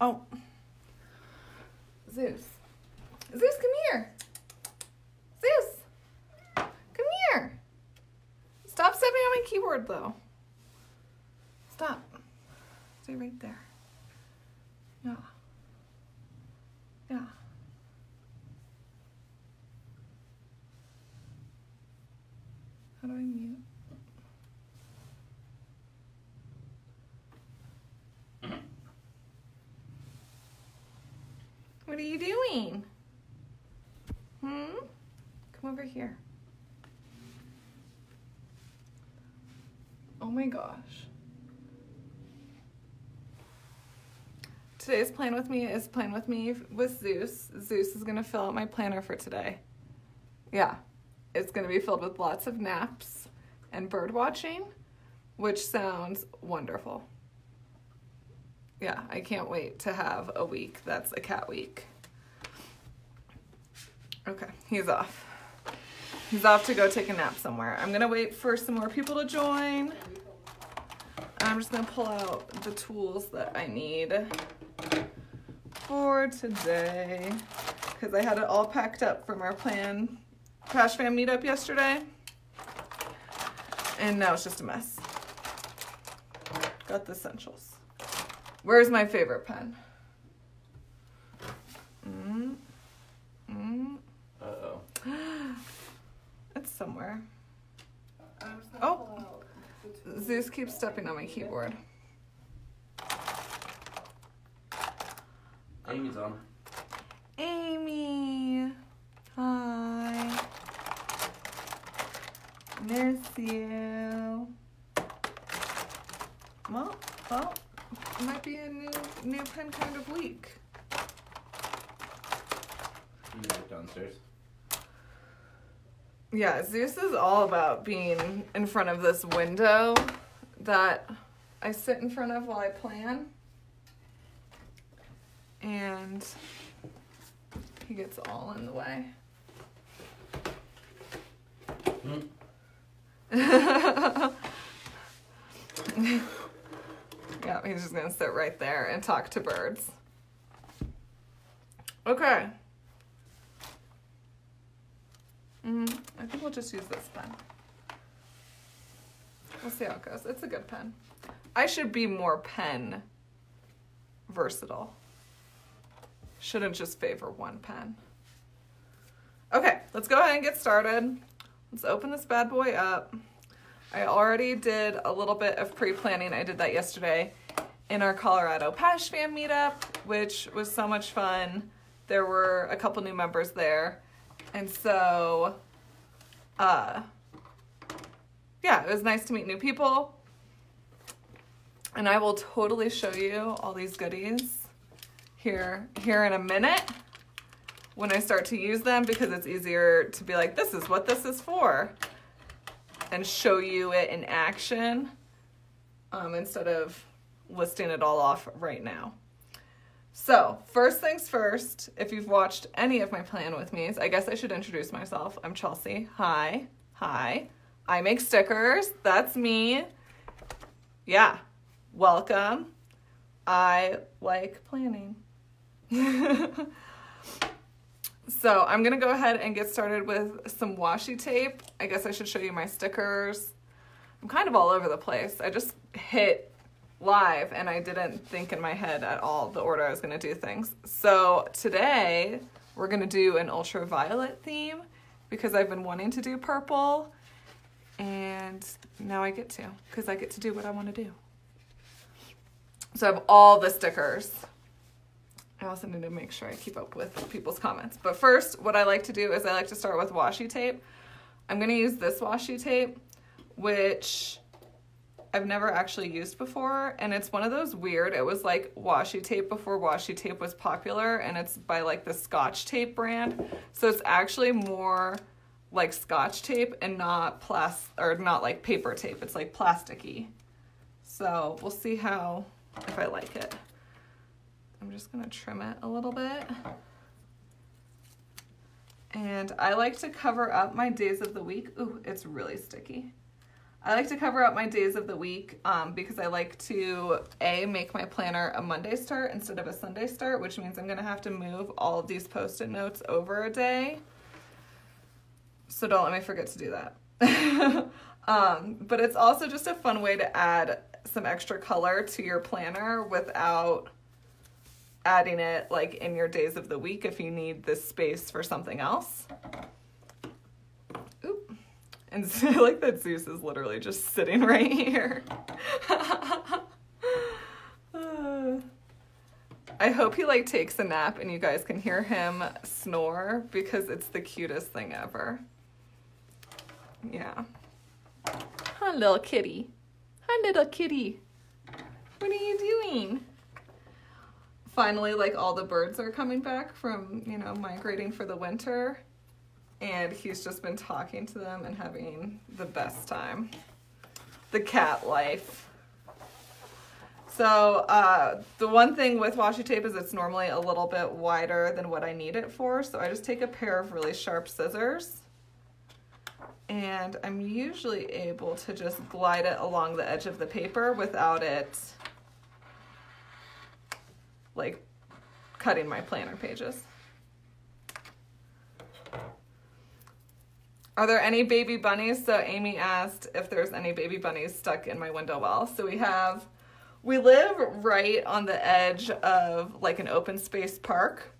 Oh. Zeus. Zeus, come here. Zeus. Come here. Stop stepping on my keyboard, though. Stop. Stay right there. Yeah. Yeah. How do I mute? What are you doing? Come over here. Oh my gosh. Today's plan with me is Plan With Me with Zeus. Zeus is gonna fill out my planner for today. Yeah, it's gonna be filled with lots of naps and bird watching, which sounds wonderful. Yeah, I can't wait to have a week that's a cat week. Okay, he's off. He's off to go take a nap somewhere. I'm gonna wait for some more people to join. I'm just gonna pull out the tools that I need for today because I had it all packed up from our Pash Fam meetup yesterday. And now it's just a mess. Got the essentials. Where's my favorite pen? Uh-oh. It's somewhere. Oh, Zeus keeps stepping on my keyboard. Amy's on. Amy, hi. Miss you. Well, it might be a new pen kind of week. You can go downstairs. Yeah, Zeus is all about being in front of this window that I sit in front of while I plan. And he gets all in the way. Yeah, he's just gonna sit right there and talk to birds. Okay. I think we'll just use this pen. We'll see how it goes. It's a good pen. I should be more pen versatile. Shouldn't just favor one pen. Okay, let's go ahead and get started. Let's open this bad boy up. I already did a little bit of pre-planning. I did that yesterday in our Colorado Pash Fam meetup, which was so much fun. There were a couple new members there. And so, yeah, it was nice to meet new people. And I will totally show you all these goodies here in a minute when I start to use them, because it's easier to be like, this is what this is for, and show you it in action instead of listing it all off right now. So first things first, if you've watched any of my Plan With Me's, I guess I should introduce myself. I'm Chelsea. Hi. I make stickers. That's me. Yeah. Welcome. I like planning. So I'm going to go ahead and get started with some washi tape. I guess I should show you my stickers. I'm kind of all over the place. I just hit live and I didn't think in my head at all the order I was going to do things. So today we're going to do an ultraviolet theme because I've been wanting to do purple, and now I get to, because I get to do what I want to do. So I have all the stickers. I also need to make sure I keep up with people's comments. But first, what I like to do is I like to start with washi tape. I'm going to use this washi tape, which I've never actually used before, and it's one of those weird, it was like washi tape before washi tape was popular, and it's by like the Scotch Tape brand. So it's actually more like Scotch tape and not not like paper tape. It's like plasticky. So we'll see if I like it. I'm just gonna trim it a little bit. And I like to cover up my days of the week. Ooh, it's really sticky. I like to cover up my days of the week because I like to, make my planner a Monday start instead of a Sunday start, which means I'm going to have to move all of these Post-it notes over a day. So don't let me forget to do that. But it's also just a fun way to add some extra color to your planner without adding it like in your days of the week if you need this space for something else. Oop. And so I like that Zeus is literally just sitting right here. I hope he like takes a nap and you guys can hear him snore because it's the cutest thing ever. Yeah. Hi, little kitty. Hi, little kitty. What are you doing? Finally, like all the birds are coming back from, you know, migrating for the winter. And he's just been talking to them and having the best time. The cat life. So the one thing with washi tape is it's normally a little bit wider than what I need it for. So I just take a pair of really sharp scissors. And I'm usually able to just glide it along the edge of the paper without it like cutting my planner pages. Are there any baby bunnies? So Amy asked if there's any baby bunnies stuck in my window well. So we live right on the edge of like an open space park.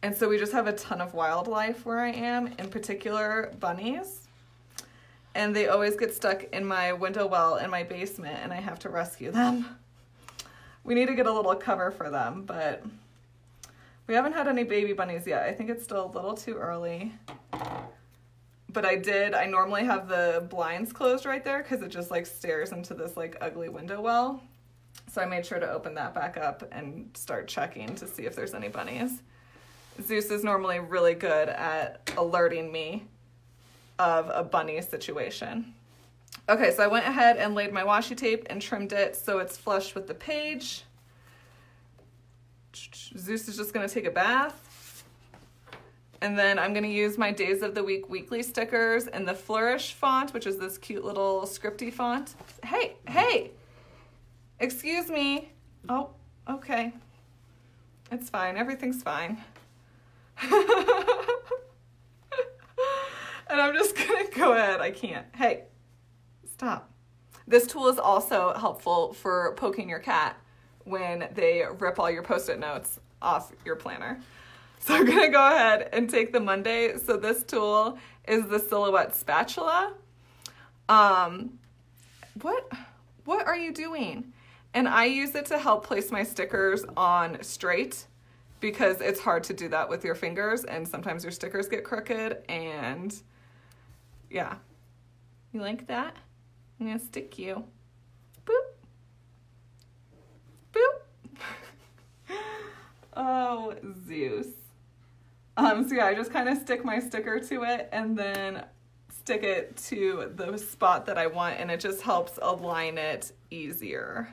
And so we just have a ton of wildlife where I am, in particular bunnies. And they always get stuck in my window well in my basement and I have to rescue them. We need to get a little cover for them, but we haven't had any baby bunnies yet. I think it's still a little too early. But I normally have the blinds closed right there because it just like stares into this like ugly window well. So I made sure to open that back up and start checking to see if there's any bunnies. Zeus is normally really good at alerting me of a bunny situation. Okay, so I went ahead and laid my washi tape and trimmed it so it's flush with the page. Zeus is just gonna take a bath. And then I'm gonna use my Days of the Week weekly stickers in the Flourish font, which is this cute little scripty font. Hey, excuse me. Oh, okay. It's fine, everything's fine. And I'm just gonna go ahead, I can't. Hey, stop. This tool is also helpful for poking your cat when they rip all your Post-it notes off your planner. So I'm gonna go ahead and take the Monday. So this tool is the Silhouette Spatula. What are you doing? And I use it to help place my stickers on straight because it's hard to do that with your fingers and sometimes your stickers get crooked and yeah. You like that? I'm gonna stick you. Boop. Boop. Oh, Zeus. So yeah, I just kind of stick my sticker to it and then stick it to the spot that I want and it just helps align it easier.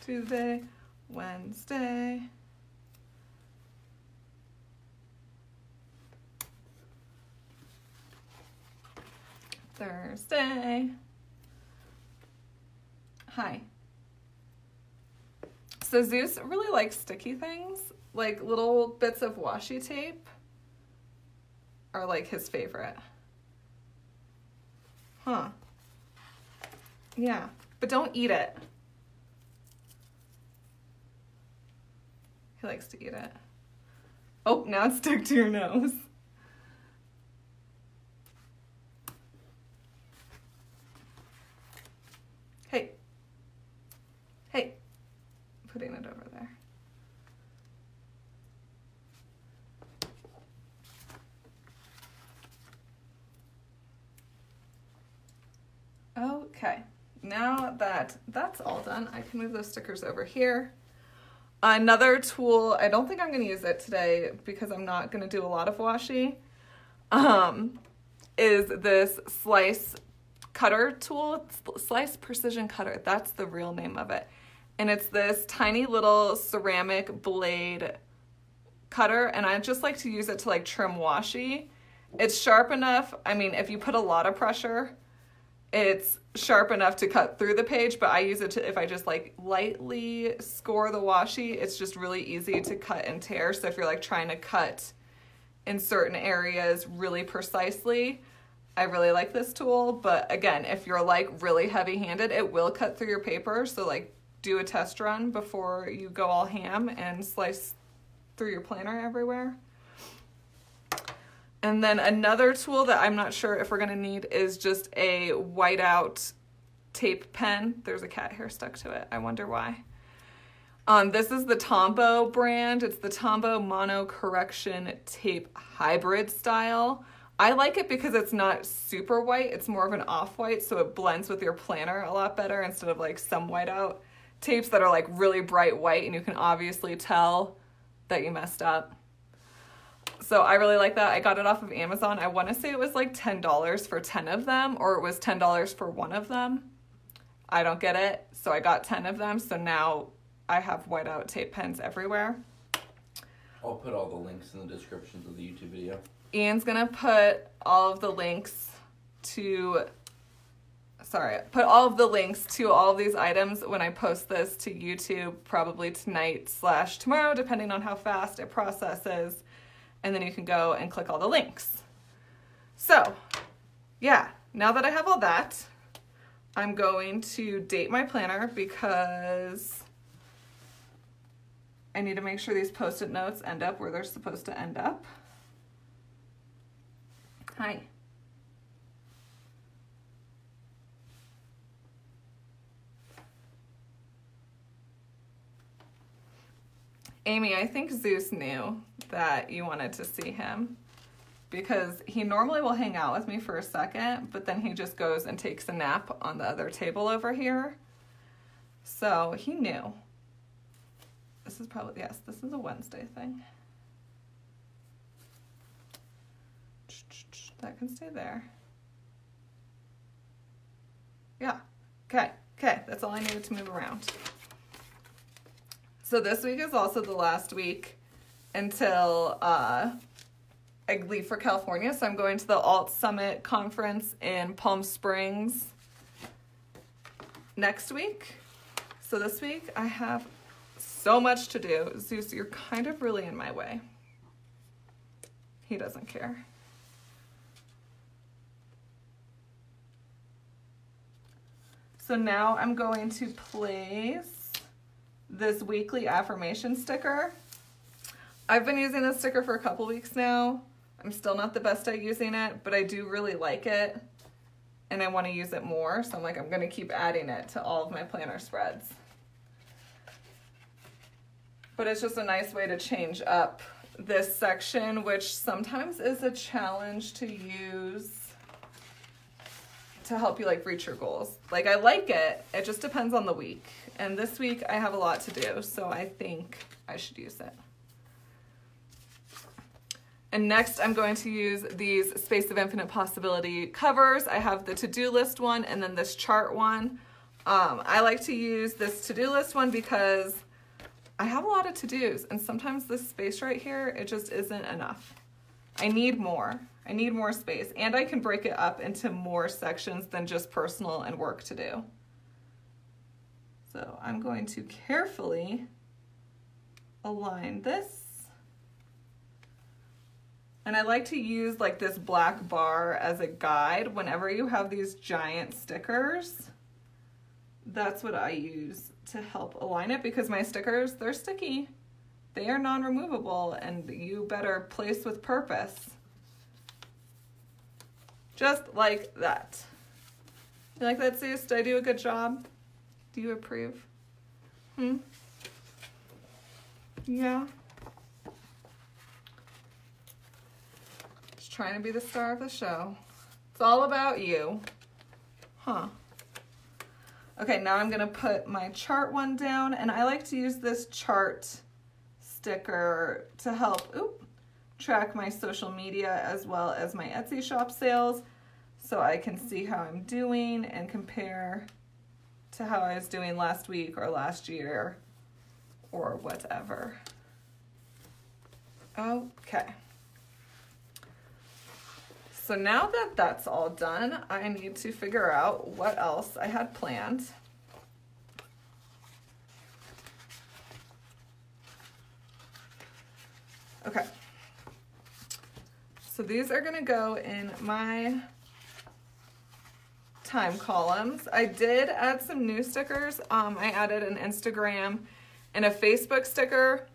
Tuesday, Wednesday. Thursday. Hi. So Zeus really likes sticky things, like little bits of washi tape are like his favorite. Huh. Yeah, but don't eat it. He likes to eat it. Oh, now it's stuck to your nose. Hey. Hey. Putting it over there. Okay, now that that's all done, I can move those stickers over here. Another tool, I don't think I'm going to use it today because I'm not going to do a lot of washi, is this slice cutter tool. It's Slice Precision Cutter. That's the real name of it. And it's this tiny little ceramic blade cutter, and I just like to use it to like trim washi. It's sharp enough. I mean, if you put a lot of pressure, it's sharp enough to cut through the page, but I use it to, if I just like lightly score the washi, it's just really easy to cut and tear. So if you're like trying to cut in certain areas really precisely, I really like this tool. But again, if you're like really heavy handed, it will cut through your paper. So like do a test run before you go all ham and slice through your planner everywhere. And then another tool that I'm not sure if we're gonna need is just a whiteout tape pen. There's a cat hair stuck to it. I wonder why. This is the Tombow brand. It's the Tombow Mono Correction Tape Hybrid style. I like it because it's not super white. It's more of an off-white, so it blends with your planner a lot better instead of like some whiteout tapes that are like really bright white and you can obviously tell that you messed up. So I really like that. I got it off of Amazon. I want to say it was like $10 for 10 of them, or it was $10 for one of them. I don't get it. So I got 10 of them. So now I have whiteout tape pens everywhere. I'll put all the links in the descriptions of the YouTube video. Ian's going to put all of the links to, put all of the links to all of these items when I post this to YouTube, probably tonight/tomorrow, depending on how fast it processes. And then you can go and click all the links. So yeah, now that I have all that, I'm going to date my planner because I need to make sure these Post-it notes end up where they're supposed to end up. Hi. Amy, I think Zeus knew that you wanted to see him because he normally will hang out with me for a second, but then he just goes and takes a nap on the other table over here. So he knew. This is probably, yes, this is a Wednesday thing. That can stay there. Yeah, okay, that's all I needed to move around. So this week is also the last week until I leave for California. So I'm going to the Alt Summit conference in Palm Springs next week. So this week I have so much to do. Zeus, you're kind of really in my way. He doesn't care. So now I'm going to place this weekly affirmation sticker. I've been using this sticker for a couple weeks now. I'm still not the best at using it, but I do really like it and I want to use it more. So I'm like, I'm going to keep adding it to all of my planner spreads. But it's just a nice way to change up this section, which sometimes is a challenge to use to help you like reach your goals. Like I like it, it just depends on the week. And this week I have a lot to do, so I think I should use it. And next I'm going to use these Space of Infinite Possibility covers. I have the to-do list one and then this chart one. I like to use this to-do list one because I have a lot of to-dos and sometimes this space right here, it just isn't enough. I need more. I need more space, and I can break it up into more sections than just personal and work to do. So I'm going to carefully align this. And I like to use like this black bar as a guide whenever you have these giant stickers. That's what I use to help align it because my stickers, they're sticky. They are non-removable and you better place with purpose. Just like that. You like that, Zeus? Did I do a good job? Do you approve? Yeah. Just trying to be the star of the show. It's all about you. Huh. Okay, now I'm gonna put my chart one down, and I like to use this chart sticker to help track my social media as well as my Etsy shop sales, so I can see how I'm doing and compare to how I was doing last week or last year or whatever. Okay. So now that that's all done, I need to figure out what else I had planned. Okay. So these are gonna go in my time columns. I did add some new stickers. I added an Instagram and a Facebook sticker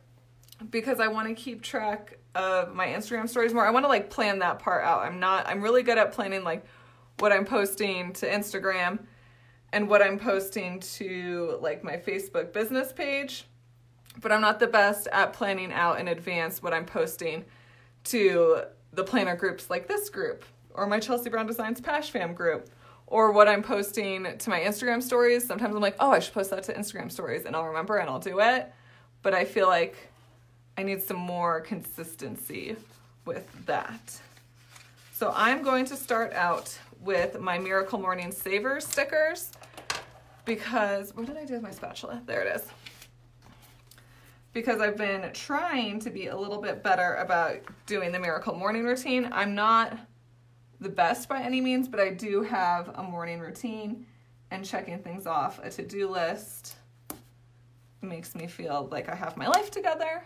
because I want to keep track of my Instagram stories more. I want to like plan that part out. I'm really good at planning like what I'm posting to Instagram and what I'm posting to like my Facebook business page, but I'm not the best at planning out in advance what I'm posting to the planner groups like this group or my Chelsea Brown Designs Pash Fam group, or what I'm posting to my Instagram stories. Sometimes I'm like, oh, I should post that to Instagram stories, and I'll remember and I'll do it. But I feel like I need some more consistency with that. So I'm going to start out with my Miracle Morning Savers stickers because, what did I do with my spatula? There it is. Because I've been trying to be a little bit better about doing the Miracle Morning routine. I'm not the best by any means, but I do have a morning routine, and checking things off a to-do list makes me feel like I have my life together.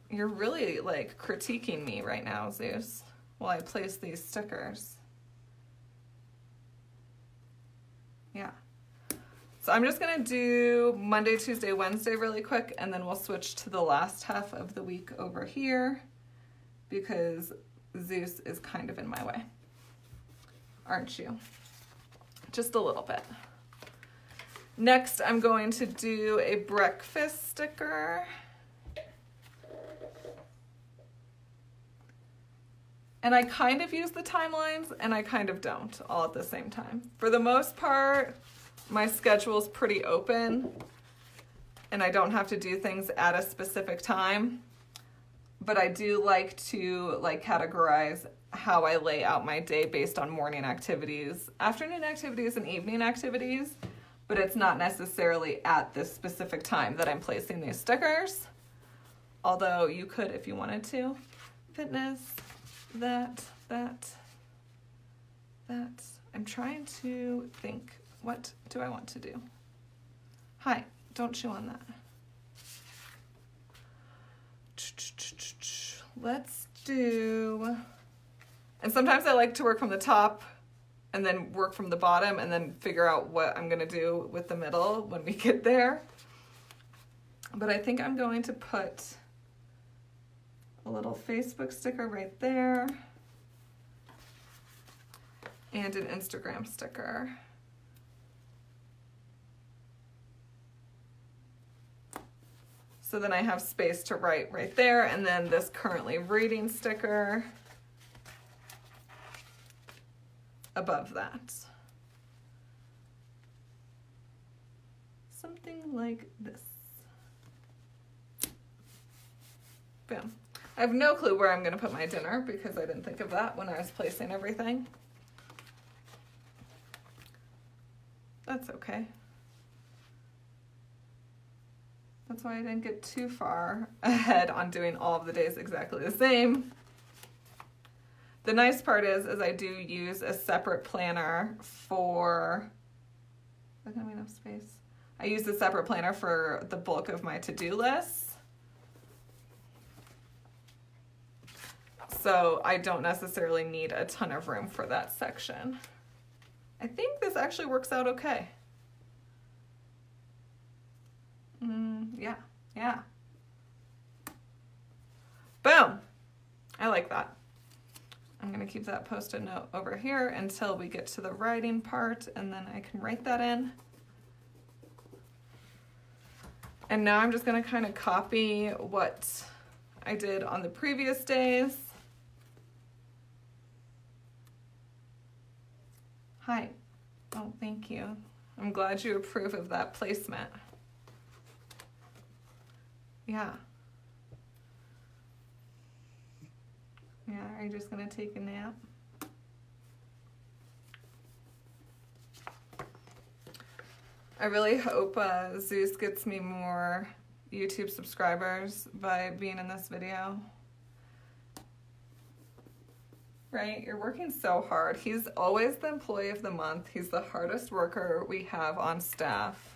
You're really like critiquing me right now, Zeus, while I place these stickers. Yeah. So I'm just gonna do Monday, Tuesday, Wednesday really quick, and then we'll switch to the last half of the week over here because Zeus is kind of in my way. Aren't you? Just a little bit. Next, I'm going to do a breakfast sticker. And I kind of use the timelines and I kind of don't all at the same time. For the most part, my schedule is pretty open and I don't have to do things at a specific time. But I do like to categorize how I lay out my day based on morning activities, afternoon activities, and evening activities. But it's not necessarily at this specific time that I'm placing these stickers. Although you could if you wanted to. Fitness, that. I'm trying to think, what do I want to do? Hi, don't chew on that. Let's do, and sometimes I like to work from the top and then work from the bottom and then figure out what I'm gonna do with the middle when we get there. But I think I'm going to put a little Facebook sticker right there and an Instagram sticker. So then I have space to write right there, and then this currently reading sticker above that. Something like this. Boom. I have no clue where I'm going to put my dinner because I didn't think of that when I was placing everything. That's okay. That's why I didn't get too far ahead on doing all of the days exactly the same. The nice part is I do use a separate planner for, is that gonna be enough space? I use a separate planner for the bulk of my to-do lists. So I don't necessarily need a ton of room for that section. I think this actually works out okay. Yeah. Boom. I like that. I'm gonna keep that post-it note over here until we get to the writing part, and then I can write that in. And now I'm just gonna kind of copy what I did on the previous days. Hi. Oh, thank you. I'm glad you approve of that placement. Yeah. Yeah, are you just gonna take a nap? I really hope Zeus gets me more YouTube subscribers by being in this video. Right? You're working so hard. He's always the employee of the month. He's the hardest worker we have on staff.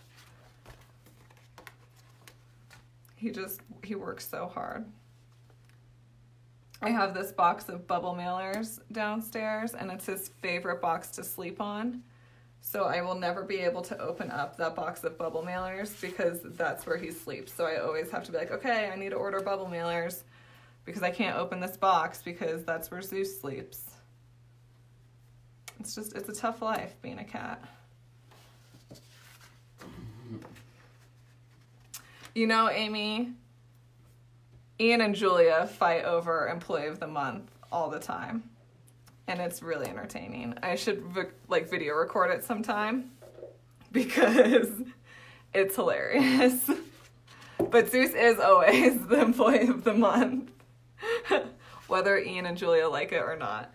He works so hard. I have this box of bubble mailers downstairs, and it's his favorite box to sleep on. So I will never be able to open up that box of bubble mailers because that's where he sleeps. So I always have to be like, okay, I need to order bubble mailers because I can't open this box because that's where Zeus sleeps. It's a tough life being a cat. You know, Amy, Ian and Julia fight over Employee of the Month all the time. And it's really entertaining. I should like video record it sometime because it's hilarious. But Zeus is always the Employee of the Month, whether Ian and Julia like it or not.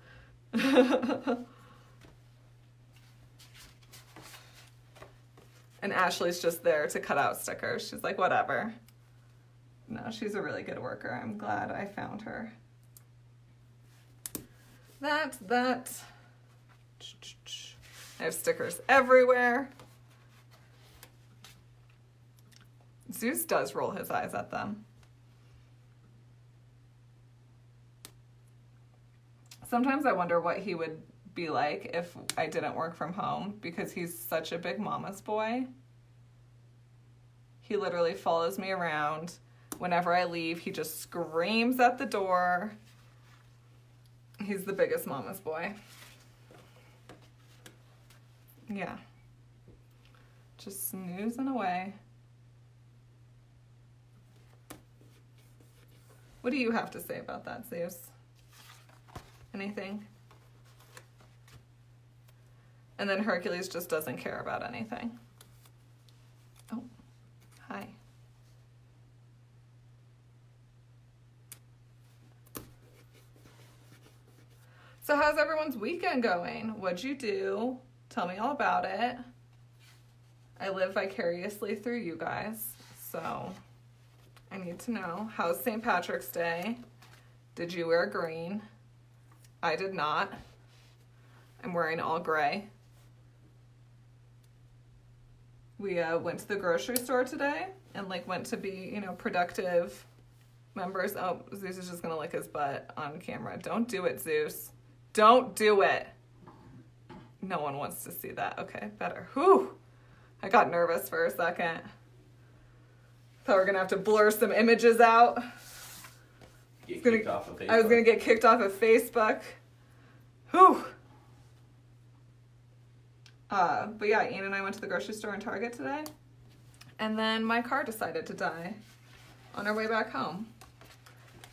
And Ashley's just there to cut out stickers. She's like, whatever. No, she's a really good worker. I'm glad I found her. That. I have stickers everywhere. Zeus does roll his eyes at them. Sometimes I wonder what he would be like if I didn't work from home because he's such a big mama's boy. He literally follows me around. Whenever I leave, he just screams at the door. He's the biggest mama's boy. Yeah. Just snoozing away. What do you have to say about that, Zeus? Anything? And then Hercules just doesn't care about anything. Oh, hi. So how's everyone's weekend going? What'd you do? Tell me all about it. I live vicariously through you guys, so I need to know. How's St. Patrick's Day? Did you wear green? I did not. I'm wearing all gray. We went to the grocery store today and went to be, productive members. Oh, Zeus is just gonna lick his butt on camera. Don't do it, Zeus. Don't do it. No one wants to see that. Okay, better. Whew. I got nervous for a second. Thought we were gonna have to blur some images out. Get kicked off of Facebook. I was gonna get kicked off of Facebook. Whew. But yeah, Ian and I went to the grocery store and Target today. And then my car decided to die on our way back home.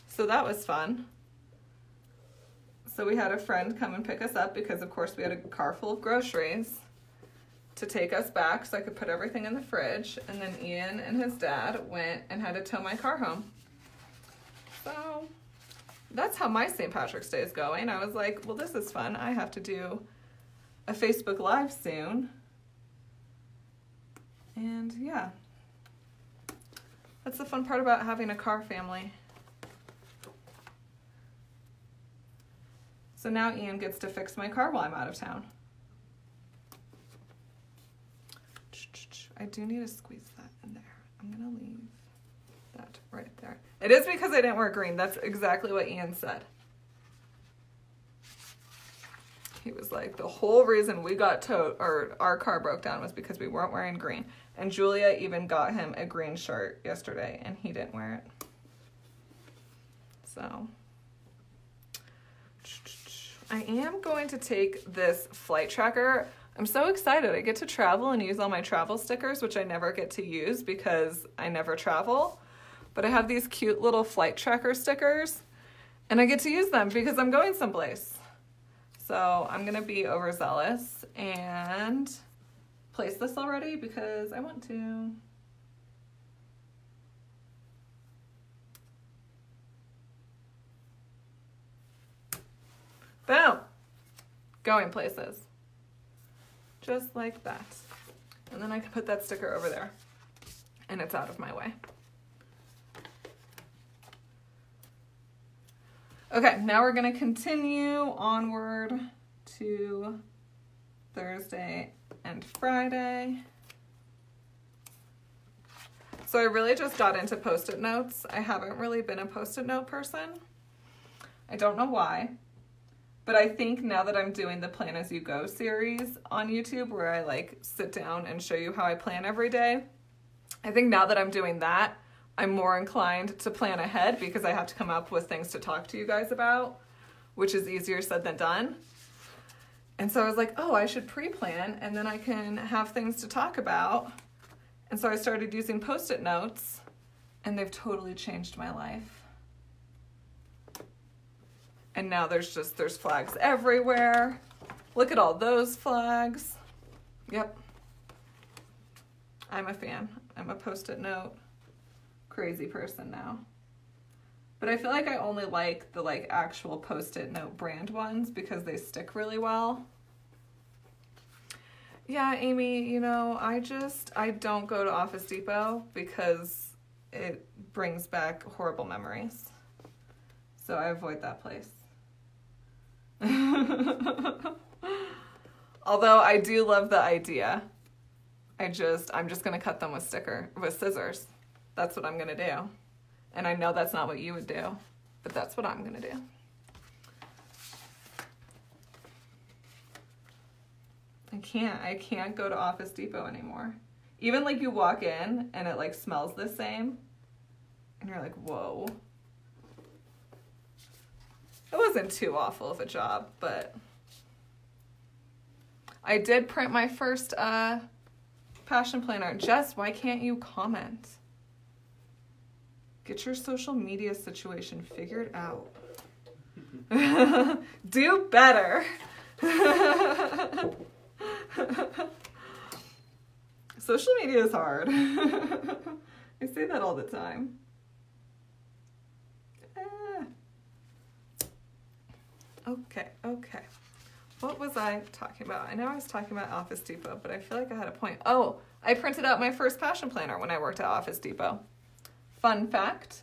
So that was fun. So we had a friend come and pick us up because of course we had a car full of groceries to take us back so I could put everything in the fridge. And then Ian and his dad went and had to tow my car home. So that's how my St. Patrick's Day is going. I was like, well, this is fun. I have to do a Facebook Live soon. And yeah, that's the fun part about having a car family. So now Ian gets to fix my car while I'm out of town. I do need to squeeze that in there. I'm gonna leave that right there. It is because I didn't wear green. That's exactly what Ian said. He was like, the whole reason we got towed, or our car broke down, was because we weren't wearing green. And Julia even got him a green shirt yesterday, and he didn't wear it. So I am going to take this flight tracker. I'm so excited. I get to travel and use all my travel stickers, which I never get to use because I never travel. But I have these cute little flight tracker stickers, and I get to use them because I'm going someplace. So I'm gonna be overzealous and place this already because I want to. Boom! Going places. Just like that. And then I can put that sticker over there and it's out of my way. Okay, now we're gonna continue onward to Thursday and Friday. So I really just got into Post-it notes. I haven't really been a Post-it note person. I don't know why, but I think now that I'm doing the Plan As You Go series on YouTube, where I like sit down and show you how I plan every day, I think now that I'm doing that, I'm more inclined to plan ahead because I have to come up with things to talk to you guys about, which is easier said than done. And so I was like, oh, I should pre-plan and then I can have things to talk about. And so I started using Post-it notes and they've totally changed my life. And now there's flags everywhere. Look at all those flags. Yep. I'm a fan. I'm a Post-it note crazy person now. But I feel like I only like the like actual Post-it note brand ones because they stick really well. Yeah, Amy, you know, I don't go to Office Depot because it brings back horrible memories. So I avoid that place. Although I do love the idea. I'm just gonna cut them with scissors. That's what I'm gonna do. And I know that's not what you would do, but that's what I'm gonna do. I can't go to Office Depot anymore. Even like you walk in and it like smells the same and you're like, whoa. It wasn't too awful of a job, but I did print my first passion planner. Jess, why can't you comment? Get your social media situation figured out. Do better. Social media is hard. I say that all the time. Okay. What was I talking about? I know I was talking about Office Depot, but I feel like I had a point. Oh, I printed out my first passion planner when I worked at Office Depot. Fun fact,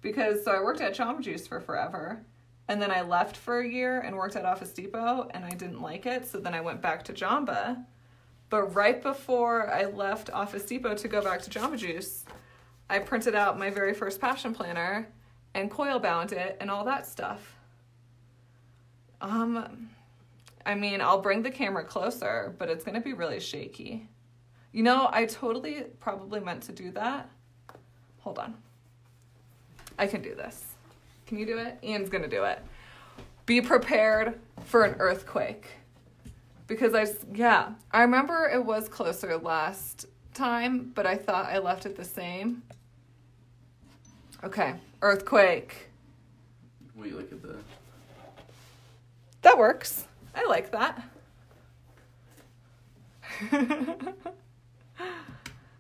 because so I worked at Jamba Juice for forever, and then I left for a year and worked at Office Depot, and I didn't like it, so then I went back to Jamba. But right before I left Office Depot to go back to Jamba Juice, I printed out my very first passion planner and coil bound it and all that stuff. I mean, I'll bring the camera closer, but it's gonna be really shaky. You know, I totally probably meant to do that. Hold on. I can do this. Can you do it? Ian's gonna do it. Be prepared for an earthquake. Because I remember it was closer last time, but I thought I left it the same. Okay, earthquake. Wait, look at that. That works. I like that.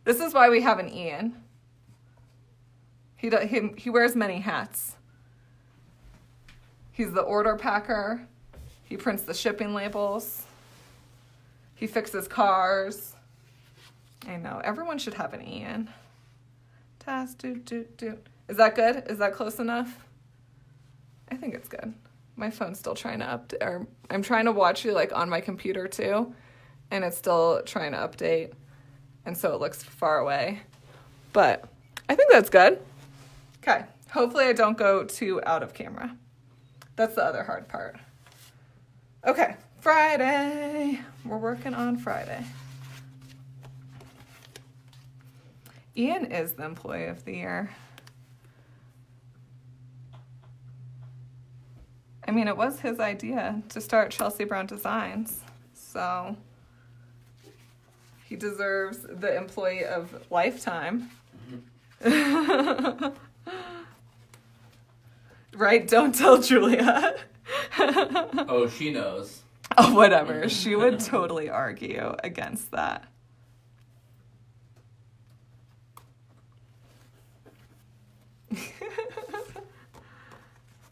This is why we have an Ian. He wears many hats. He's the order packer. He prints the shipping labels. He fixes cars. I know, everyone should have an Ian. Task, do. Is that good? Is that close enough? I think it's good. My phone's still trying to update, or I'm trying to watch you like on my computer too, and it's still trying to update, and so it looks far away. But I think that's good. Okay, hopefully I don't go too out of camera. That's the other hard part. Okay, Friday. We're working on Friday. Ian is the employee of the year. I mean, it was his idea to start Chelsea Brown Designs, so he deserves the employee of lifetime. Right? Don't tell Julia. Oh, she knows. Oh, whatever. She would totally argue against that.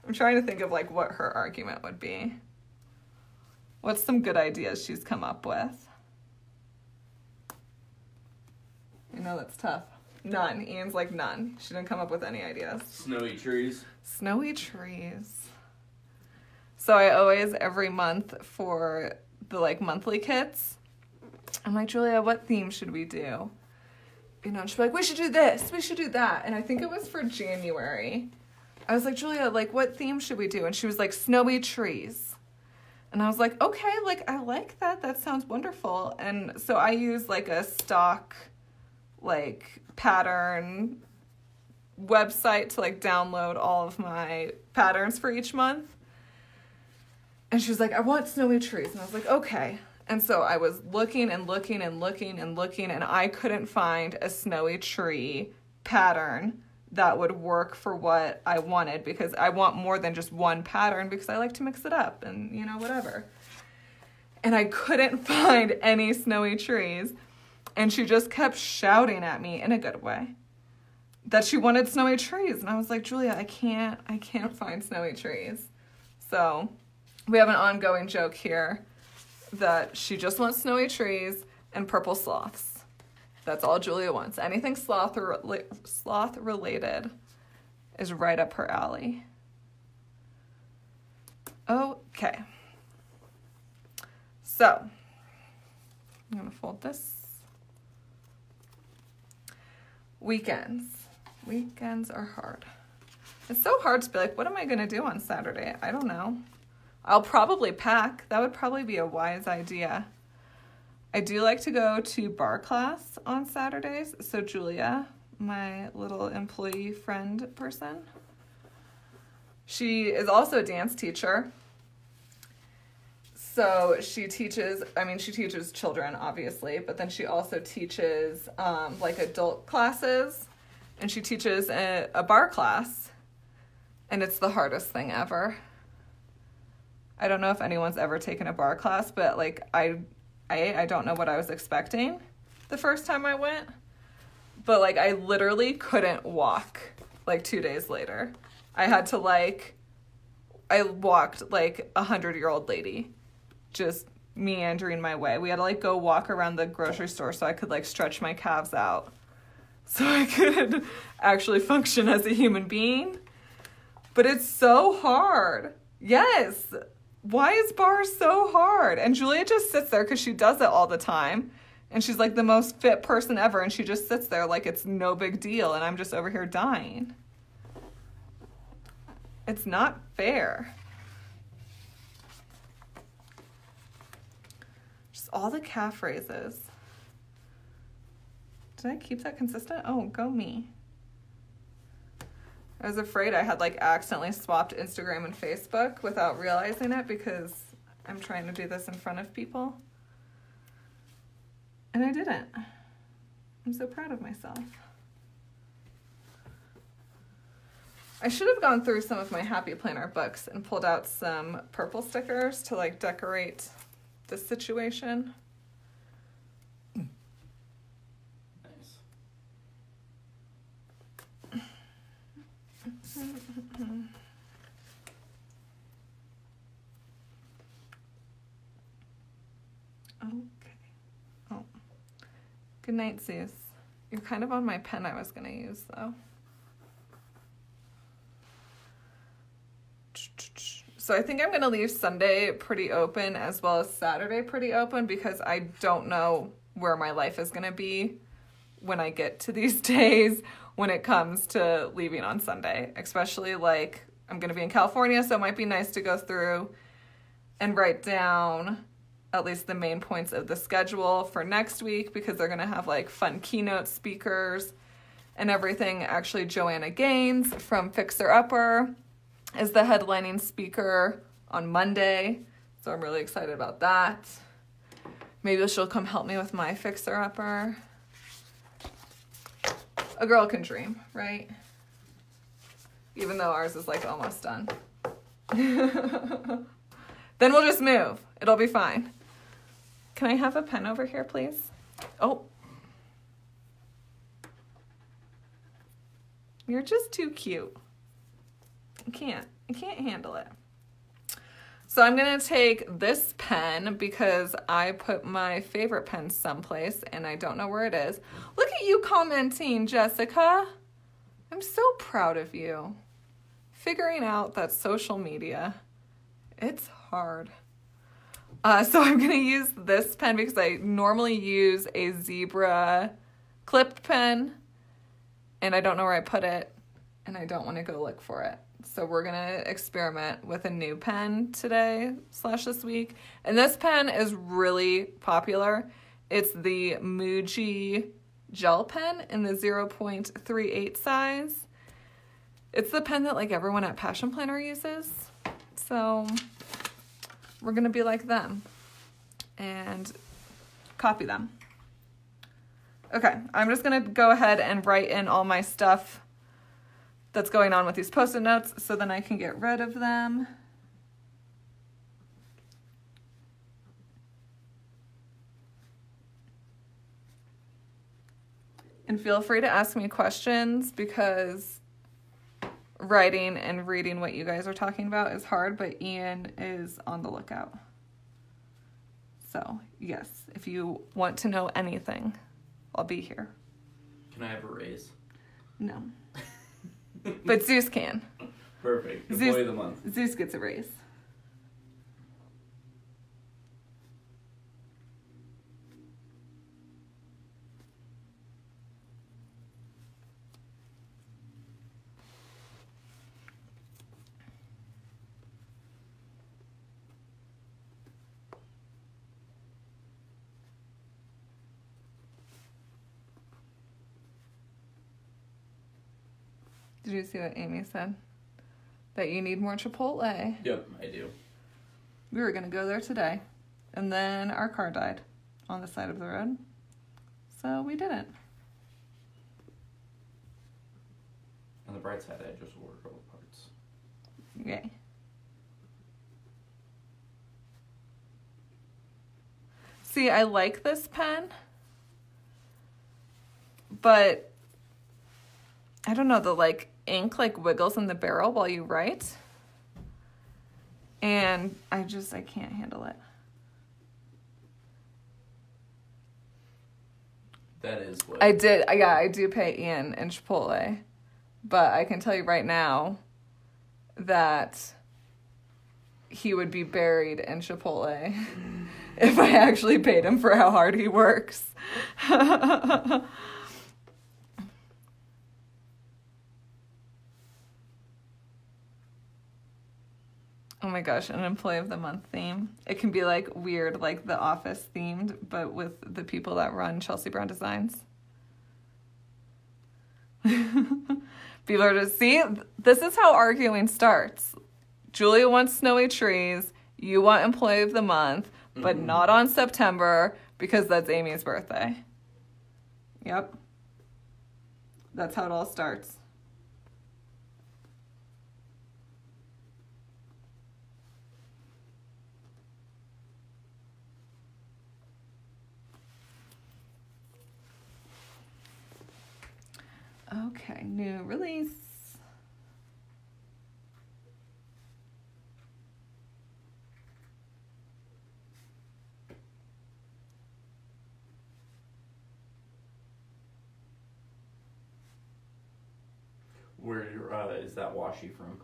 I'm trying to think of like what her argument would be. What's some good ideas she's come up with? I know that's tough. None. Ian's like, none. She didn't come up with any ideas. Snowy trees. Snowy trees. So I always, every month for the like monthly kits, I'm like, Julia, what theme should we do? You know, and she'd be like, we should do this, we should do that. And I think it was for January. I was like, Julia, like, what theme should we do? And she was like, snowy trees. And I was like, okay, like, I like that. That sounds wonderful. And so I use like a stock, like, pattern website to like download all of my patterns for each month. And she was like, I want snowy trees. And I was like, okay. And so I was looking and looking and looking and looking, and I couldn't find a snowy tree pattern that would work for what I wanted, because I want more than just one pattern, because I like to mix it up and, you know, whatever. And I couldn't find any snowy trees. And she just kept shouting at me in a good way that she wanted snowy trees. And I was like, Julia, I can't find snowy trees. So we have an ongoing joke here that she just wants snowy trees and purple sloths. That's all Julia wants. Anything sloth related is right up her alley. Okay. So I'm going to fold this. Weekends. Weekends are hard. It's so hard to be like, what am I going to do on Saturday? I don't know. I'll probably pack. That would probably be a wise idea. I do like to go to bar class on Saturdays. So Julia, my little employee friend person, she is also a dance teacher. So she teaches children, obviously, but then she also teaches like adult classes, and she teaches a bar class, and it's the hardest thing ever. I don't know if anyone's ever taken a bar class, but like I don't know what I was expecting the first time I went, but like I literally couldn't walk like 2 days later. I walked like 100-year-old lady, just meandering my way. We had to like go walk around the grocery store so I could like stretch my calves out so I could actually function as a human being. But it's so hard. Yes. Why is bar so hard? And Julia just sits there because she does it all the time. And she's like the most fit person ever. And she just sits there like it's no big deal. And I'm just over here dying. It's not fair. Just all the calf raises. Did I keep that consistent? Oh, go me. I was afraid I had like accidentally swapped Instagram and Facebook without realizing it, because I'm trying to do this in front of people. And I didn't. I'm so proud of myself. I should have gone through some of my Happy Planner books and pulled out some purple stickers to like decorate this situation. Okay. Oh. Good night, Zeus. You're kind of on my pen I was going to use, though. So I think I'm going to leave Sunday pretty open as well as Saturday pretty open, because I don't know where my life is going to be when I get to these days when it comes to leaving on Sunday. Especially like I'm going to be in California, so it might be nice to go through and write down at least the main points of the schedule for next week, because they're going to have like fun keynote speakers and everything. Actually, Joanna Gaines from Fixer Upper is the headlining speaker on Monday, so I'm really excited about that. Maybe she'll come help me with my Fixer Upper. A girl can dream, right? Even though ours is like almost done. Then we'll just move. It'll be fine. Can I have a pen over here, please? Oh. You're just too cute. I can't handle it. So I'm going to take this pen because I put my favorite pen someplace and I don't know where it is. Look at you commenting, Jessica. I'm so proud of you. Figuring out that social media, it's hard. So I'm going to use this pen because I normally use a zebra clipped pen and I don't know where I put it and I don't want to go look for it. So we're going to experiment with a new pen today / this week. And this pen is really popular. It's the Muji gel pen in the 0.38 size. It's the pen that like everyone at Passion Planner uses. So we're going to be like them and copy them. Okay, I'm just going to go ahead and write in all my stuff that's going on with these Post-it notes so then I can get rid of them. And feel free to ask me questions because writing and reading what you guys are talking about is hard, but Ian is on the lookout. So, yes, if you want to know anything, I'll be here. Can I have a raise? No. But Zeus can. Perfect. Employee of the month. Zeus gets a raise. Did you see what Amy said? That you need more Chipotle. Yep, I do. We were going to go there today. And then our car died on the side of the road. So we didn't. On the bright side, I just ordered all the parts. Yay. See, I like this pen. But I don't know, the like ink like wiggles in the barrel while you write. And I can't handle it. That is what I do pay Ian in Chipotle. But I can tell you right now that he would be buried in Chipotle if I actually paid him for how hard he works. Oh my gosh, an employee of the month theme. It can be like weird, like The Office themed, but with the people that run Chelsea Brown Designs. People are just, see, this is how arguing starts. Julia wants snowy trees. You want employee of the month, but not on September because that's Amy's birthday. Yep. That's how it all starts. Okay, new release. Where is that washi from?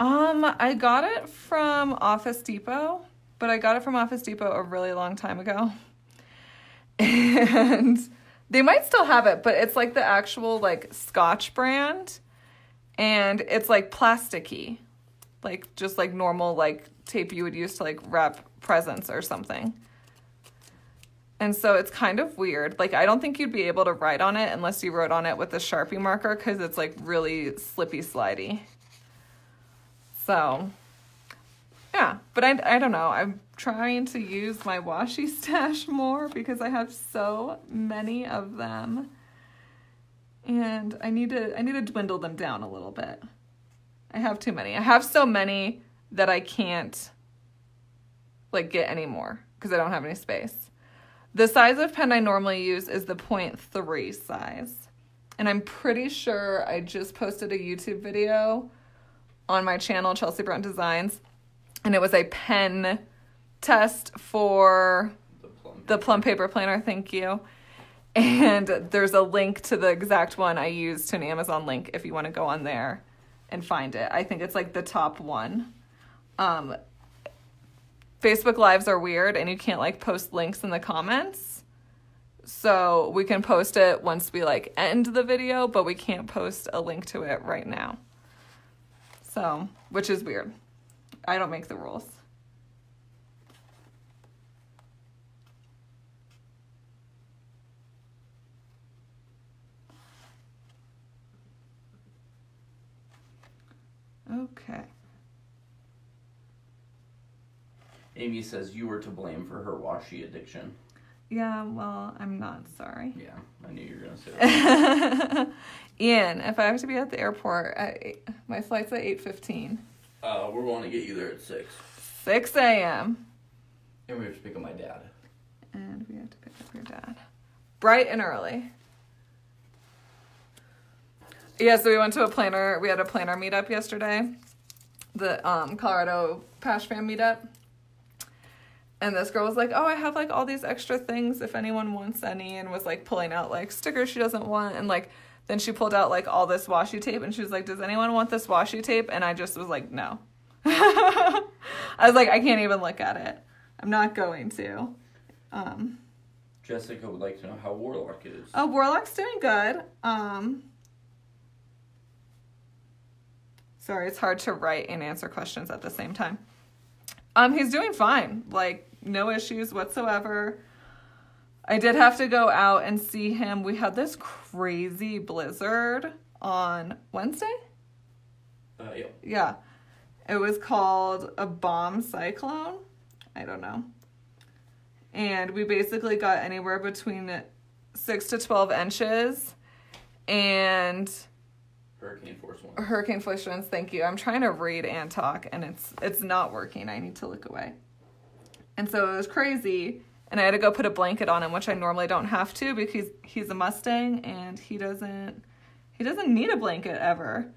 I got it from Office Depot, but I got it from Office Depot a really long time ago. And they might still have it, but it's like the actual like Scotch brand. And it's like plasticky. Like just like normal like tape you would use to like wrap presents or something. And so it's kind of weird. Like I don't think you'd be able to write on it unless you wrote on it with a Sharpie marker because it's like really slippy slidey. So yeah, but I don't know. I'm trying to use my washi stash more because I have so many of them. And I need to dwindle them down a little bit. I have too many. I have so many that I can't like get any more because I don't have any space. The size of pen I normally use is the 0.3 size. And I'm pretty sure I just posted a YouTube video on my channel, Chelsea Brown Designs, And it was a pen test for the Plum paper planner. Thank you. And there's a link to the exact one I used, to an Amazon link, if you want to go on there and find it. I think it's like the top one. Facebook Lives are weird, and you can't like post links in the comments. So we can post it once we like end the video, but we can't post a link to it right now. So, which is weird. I don't make the rules. Okay. Amy says you were to blame for her washi addiction. Yeah, well, I'm not sorry. Yeah, I knew you were going to say that. Ian, if I have to be at the airport, my flight's at 8:15. We're going to get you there at 6. 6 a.m. And we have to pick up my dad. And we have to pick up your dad. Bright and early. Yeah, so we went to we had a planner meetup yesterday. The Colorado Pash Fam meetup. And this girl was like, oh, I have like all these extra things if anyone wants any, and was like pulling out like stickers she doesn't want. And like, then she pulled out like all this washi tape, and she was like, does anyone want this washi tape? And I just was like, no. I was like, I can't even look at it. I'm not going to. Jessica would like to know how Warlock is. Oh, Warlock's doing good. Sorry, it's hard to write and answer questions at the same time. He's doing fine. Like, no issues whatsoever. I did have to go out and see him. We had this crazy blizzard on Wednesday? Yeah. Yeah. It was called a bomb cyclone. I don't know. And we basically got anywhere between 6 to 12 inches. And Hurricane force winds, thank you. I'm trying to read and talk, and it's not working. I need to look away. And so it was crazy, and I had to go put a blanket on him, which I normally don't have to because he's a Mustang, and he doesn't need a blanket ever.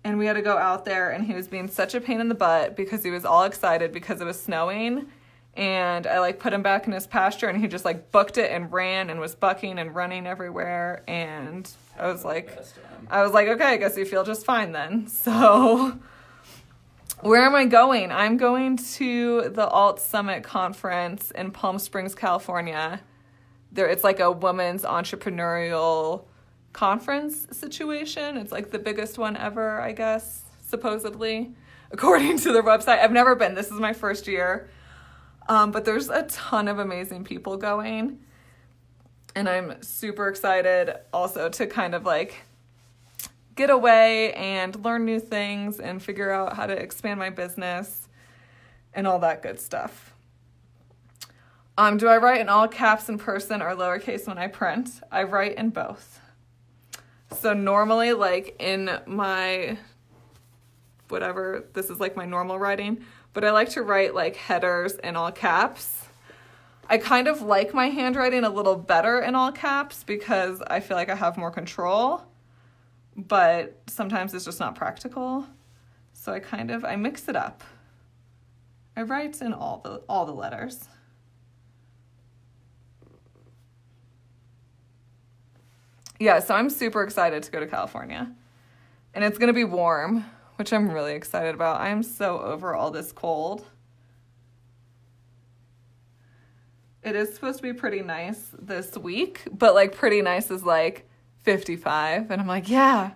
And we had to go out there, and he was being such a pain in the butt because he was all excited because it was snowing. And I like put him back in his pasture, and he just like booked it and ran and was bucking and running everywhere. And I was like, okay, I guess you feel just fine then. So where am I going? I'm going to the Alt Summit conference in Palm Springs, California. It's like a women's entrepreneurial conference situation. It's like the biggest one ever, I guess, supposedly, according to their website. I've never been. This is my first year. But there's a ton of amazing people going, and I'm super excited also to kind of like get away and learn new things and figure out how to expand my business and all that good stuff. Do I write in all caps in person or lowercase when I print? I write in both. So normally, like in my whatever, this is like my normal writing, but I like to write like headers in all caps. I kind of like my handwriting a little better in all caps because I feel like I have more control, but sometimes it's just not practical. So I mix it up. I write in all the letters. Yeah, so I'm super excited to go to California. And it's going to be warm, which I'm really excited about. I am so over all this cold. It is supposed to be pretty nice this week, but like pretty nice is like 55. And I'm like, yeah,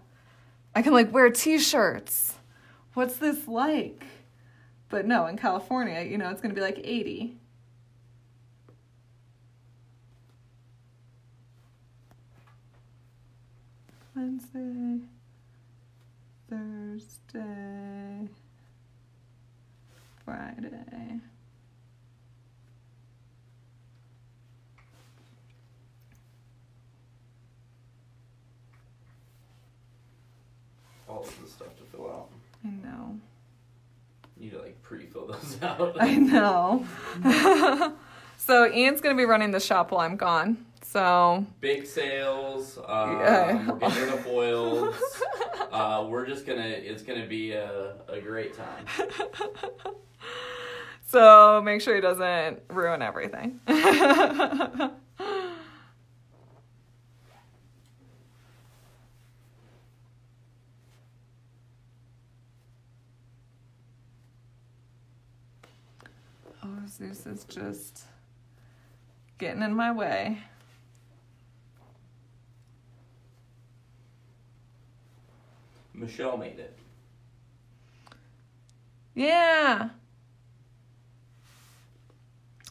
I can like wear t-shirts. What's this like? But no, in California, it's going to be like 80. Wednesday, Thursday, Friday. All of the stuff to fill out. I know. You need to like pre-fill those out. I know. So Ian's going to be running the shop while I'm gone. So big sales. Yeah. We're getting the foils. It's gonna be a great time. So make sure he doesn't ruin everything. Oh, Zeus is just getting in my way. Michelle made it. Yeah.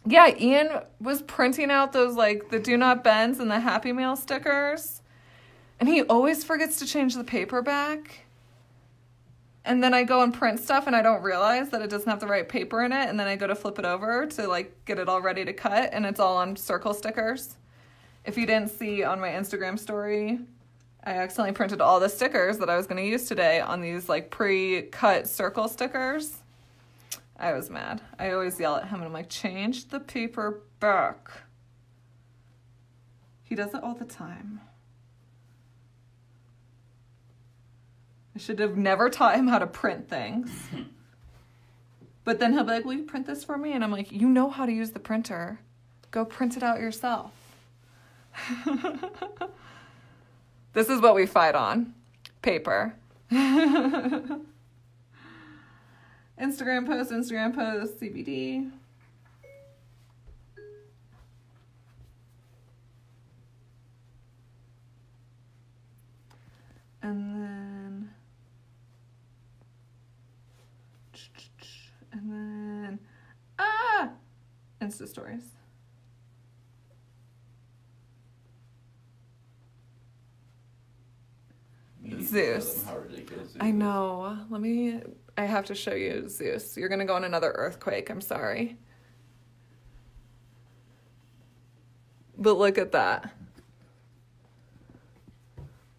Yeah, Ian was printing out those, like, the Do Not Bends and the Happy Meal stickers. And he always forgets to change the paper back. And then I go and print stuff and I don't realize that it doesn't have the right paper in it. And then I go to flip it over to, like, get it all ready to cut. And it's all on circle stickers. If you didn't see on my Instagram story, I accidentally printed all the stickers that I was going to use today on these, like, pre-cut circle stickers. I was mad. I always yell at him and I'm like, change the paper back. He does it all the time. I should have never taught him how to print things. But then he'll be like, will you print this for me? And I'm like, you know how to use the printer. Go print it out yourself. This is what we fight on. Paper. Instagram post, CBD. And then, Insta stories. Zeus. How ridiculous I know. I have to show you Zeus. You're going to go on another earthquake. I'm sorry. But look at that.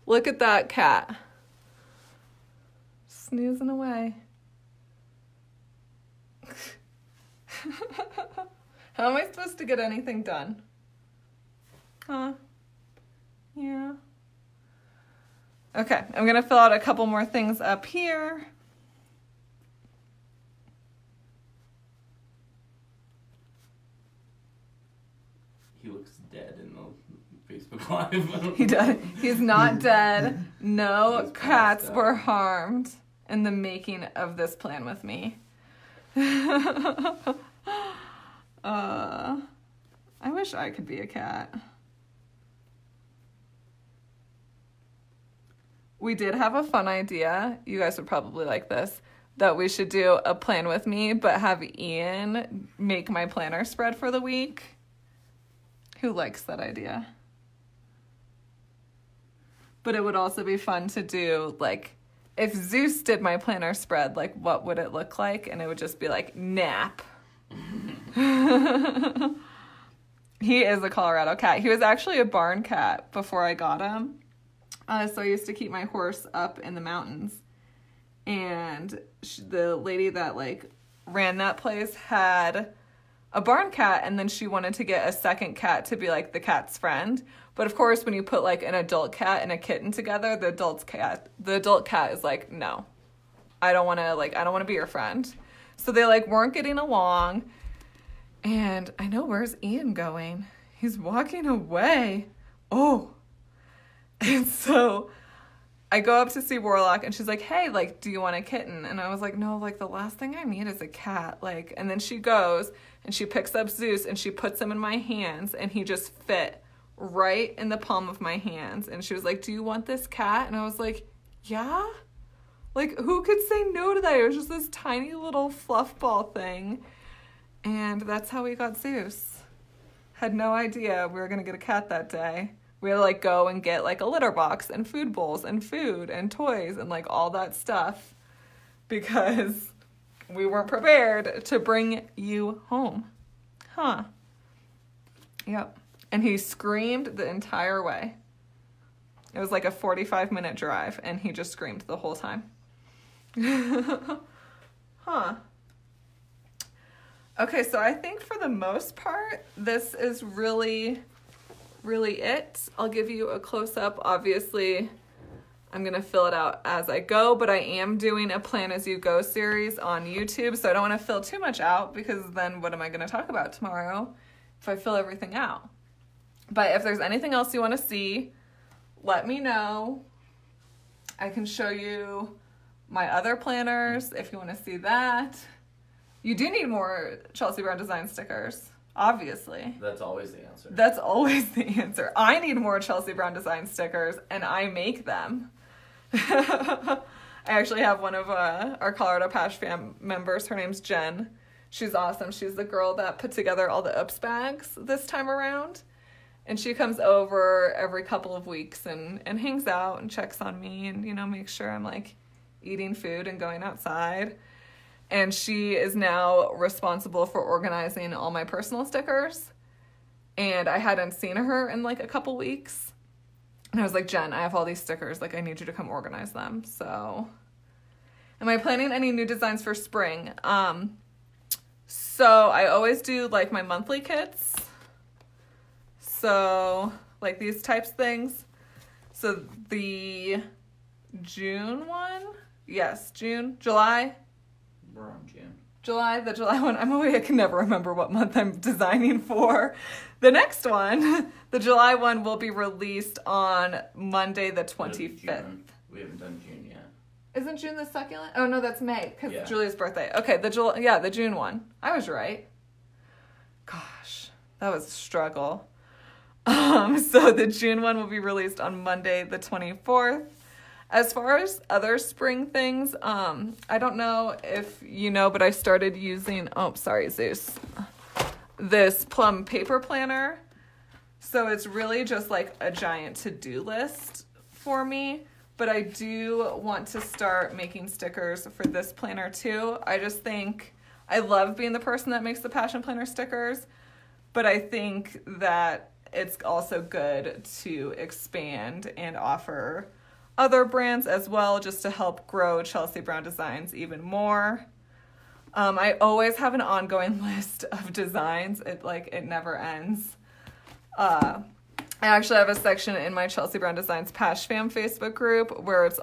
Look at that cat. Snoozing away. How am I supposed to get anything done? Huh? Yeah. Okay, I'm going to fill out a couple more things up here. He looks dead in the Facebook Live. He does. He's not dead. No cats were harmed in the making of this plan with me. I wish I could be a cat. We did have a fun idea. You guys would probably like this. That we should do a plan with me, but have Ian make my planner spread for the week. Who likes that idea? But it would also be fun to do, like, if Zeus did my planner spread, like, what would it look like? And it would just be like, nap. He is a Colorado cat. He was actually a barn cat before I got him. So I used to keep my horse up in the mountains. And the lady that, like, ran that place had a barn cat, and then she wanted to get a second cat to be, like, the cat's friend. But, of course, when you put, like, an adult cat and a kitten together, the adult cat is like, no. I don't want to be your friend. So they, like, weren't getting along. And I know, where's Ian going? He's walking away. Oh. And so I go up to see Warlock and she's like, hey, like, do you want a kitten? And I was like, no, like, the last thing I need is a cat. Like, and then she goes and she picks up Zeus and she puts him in my hands and he just fit right in the palm of my hands. And she was like, do you want this cat? And I was like, yeah. Like, who could say no to that? It was just this tiny little fluff ball thing. And that's how we got Zeus. Had no idea we were going to get a cat that day. We had to, like, go and get, like, a litter box and food bowls and food and toys and, like, all that stuff because we weren't prepared to bring you home. Huh. Yep. And he screamed the entire way. It was like a 45-minute drive, and he just screamed the whole time. Huh. Okay, so I think for the most part, this is really really it. I'll give you a close-up. Obviously, I'm going to fill it out as I go, but I am doing a Plan As You Go series on YouTube, so I don't want to fill too much out because then what am I going to talk about tomorrow if I fill everything out? But if there's anything else you want to see, let me know. I can show you my other planners if you want to see that. You do need more Chelsea Brown Design stickers, obviously. That's always the answer. That's always the answer. I need more Chelsea Brown Design stickers, and I make them. I actually have one of our Colorado Patch Fam members. Her name's Jen. She's awesome. She's the girl that put together all the Oops bags this time around. And she comes over every couple of weeks and hangs out and checks on me and, you know, makes sure I'm, like, eating food and going outside. And she is now responsible for organizing all my personal stickers. And I hadn't seen her in, like, a couple weeks. And I was like, Jen, I have all these stickers. Like, I need you to come organize them. So, am I planning any new designs for spring? So, I always do, like, my monthly kits. So, like, these types of things. So, the June one? Yes, June. July? We're on June. The July one. I can never remember what month I'm designing for. The next one, the July one, will be released on Monday the 25th. We haven't done June yet. Isn't June the succulent? Oh, no, that's May, because Yeah. Julia's birthday. Okay, the June one. I was right. Gosh, that was a struggle. So the June one will be released on Monday the 24th. As far as other spring things, I don't know if you know, but I started using, Zeus, this Plum paper planner. So it's really just like a giant to-do list for me, but I do want to start making stickers for this planner too. I just think I love being the person that makes the Passion Planner stickers, but I think that it's also good to expand and offer other brands as well, just to help grow Chelsea Brown Designs even more. I always have an ongoing list of designs. It never ends. I actually have a section in my Chelsea Brown Designs Pash Fam Facebook group where it's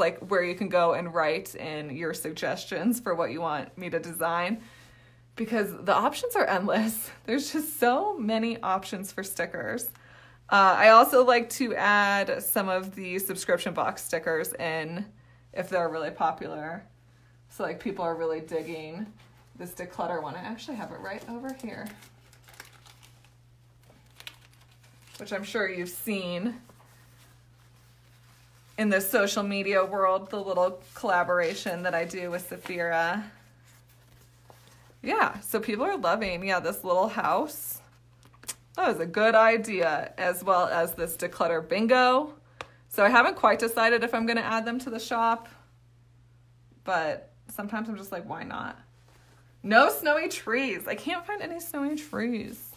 like where you can go and write in your suggestions for what you want me to design, because the options are endless. There's just so many options for stickers. I also like to add some of the subscription box stickers in if they're really popular. So like people are really digging this declutter one. I actually have it right over here, which I'm sure you've seen in the social media world, the little collaboration that I do with Saphira. Yeah, so people are loving, this little house. That was a good idea, as well as this declutter bingo. So I haven't quite decided if I'm going to add them to the shop, but sometimes I'm just like, why not? No snowy trees. I can't find any snowy trees.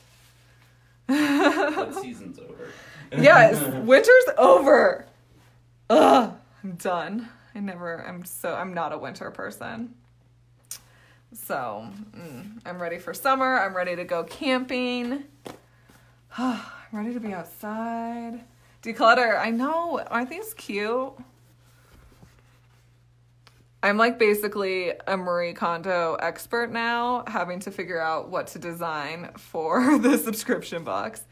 But season's over. Yes, winter's over. Ugh, I'm done. I'm not a winter person. So I'm ready for summer. I'm ready to go camping. I'm ready to be outside. Declutter, I know. Aren't these cute? I'm like basically a Marie Kondo expert now, having to figure out what to design for the subscription box.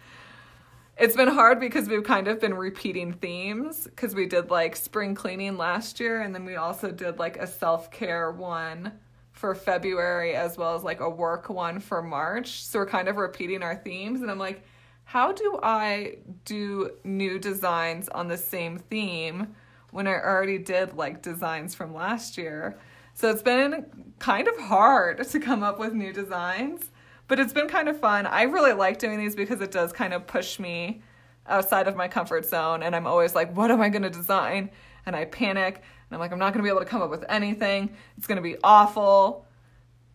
It's been hard because we've kind of been repeating themes, because we did like spring cleaning last year, and then we also did like a self-care one for February, as well as like a work one for March. So we're kind of repeating our themes, and I'm like, how do I do new designs on the same theme when I already did like designs from last year? So it's been kind of hard to come up with new designs, but it's been kind of fun. I really like doing these because it does kind of push me outside of my comfort zone, and I'm always like, what am I going to design? And I panic, and I'm like, I'm not going to be able to come up with anything. It's going to be awful.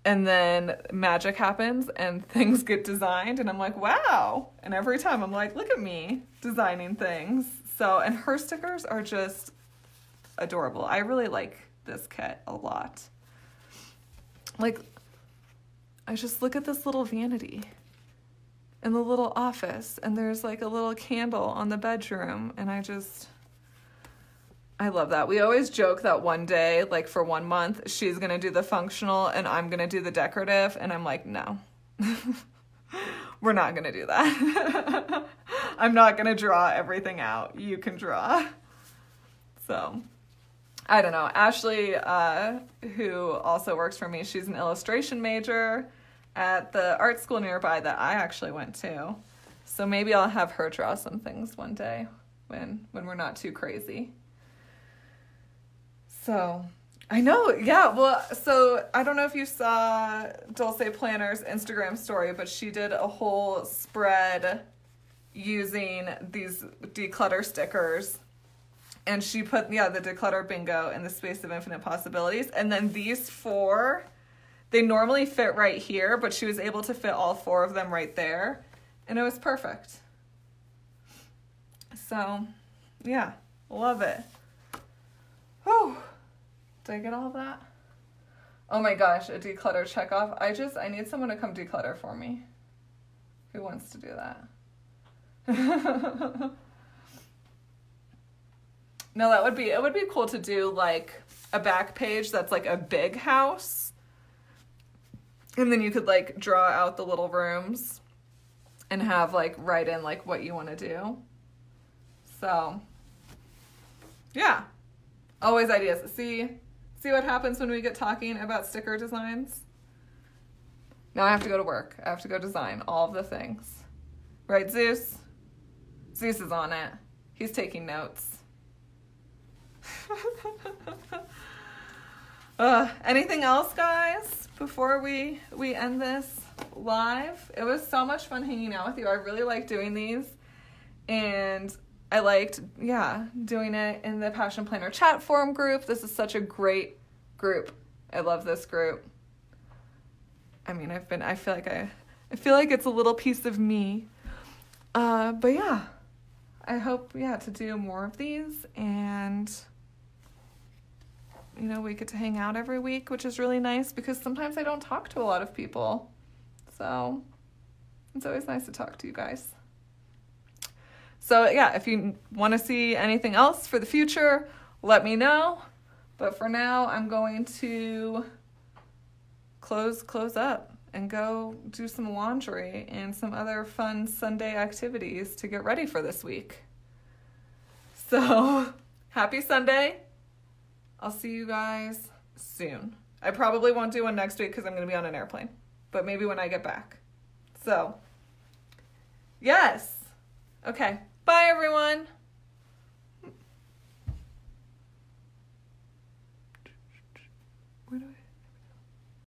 And then magic happens and things get designed, and I'm like, wow. And every time I'm like, look at me designing things. So, and her stickers are just adorable. I really like this kit a lot. Like, I just look at this little vanity. in the little office, and there's like a little candle on the bedroom, and I love that. We always joke that one day, like for 1 month, she's gonna do the functional and I'm gonna do the decorative, and I'm like, no. We're not gonna do that. I'm not gonna draw everything out. You can draw. So, I don't know. Ashley, who also works for me, she's an illustration major at the art school nearby that I actually went to. So maybe I'll have her draw some things one day when we're not too crazy. So, I know, yeah, well, so I don't know if you saw Dulce Planner's Instagram story, but she did a whole spread using these declutter stickers. And she put, the declutter bingo in the space of infinite possibilities. And then these 4, they normally fit right here, but she was able to fit all 4 of them right there. And it was perfect. So, yeah, love it. Whew. Did I get all of that? Oh my gosh, a declutter checkoff. I need someone to come declutter for me. Who wants to do that? No, it would be cool to do like a back page that's like a big house. And then you could like draw out the little rooms and have like write in like what you want to do. So, yeah. Always ideas. See what happens when we get talking about sticker designs? Now I have to go to work. I have to go design all of the things. Right, Zeus? Zeus is on it. He's taking notes. Anything else, guys, before we end this live? It was so much fun hanging out with you. I really like doing these. And I liked, doing it in the Passion Planner chat forum group. This is such a great group. I love this group. I mean, I feel like it's a little piece of me. But yeah, I hope, to do more of these, and, we get to hang out every week, which is really nice because sometimes I don't talk to a lot of people. So it's always nice to talk to you guys. So yeah, if you want to see anything else for the future, let me know. But for now, I'm going to close up and go do some laundry and some other fun Sunday activities to get ready for this week. So, happy Sunday. I'll see you guys soon. I probably won't do one next week because I'm going to be on an airplane, but maybe when I get back. So, yes. Okay. Bye, everyone.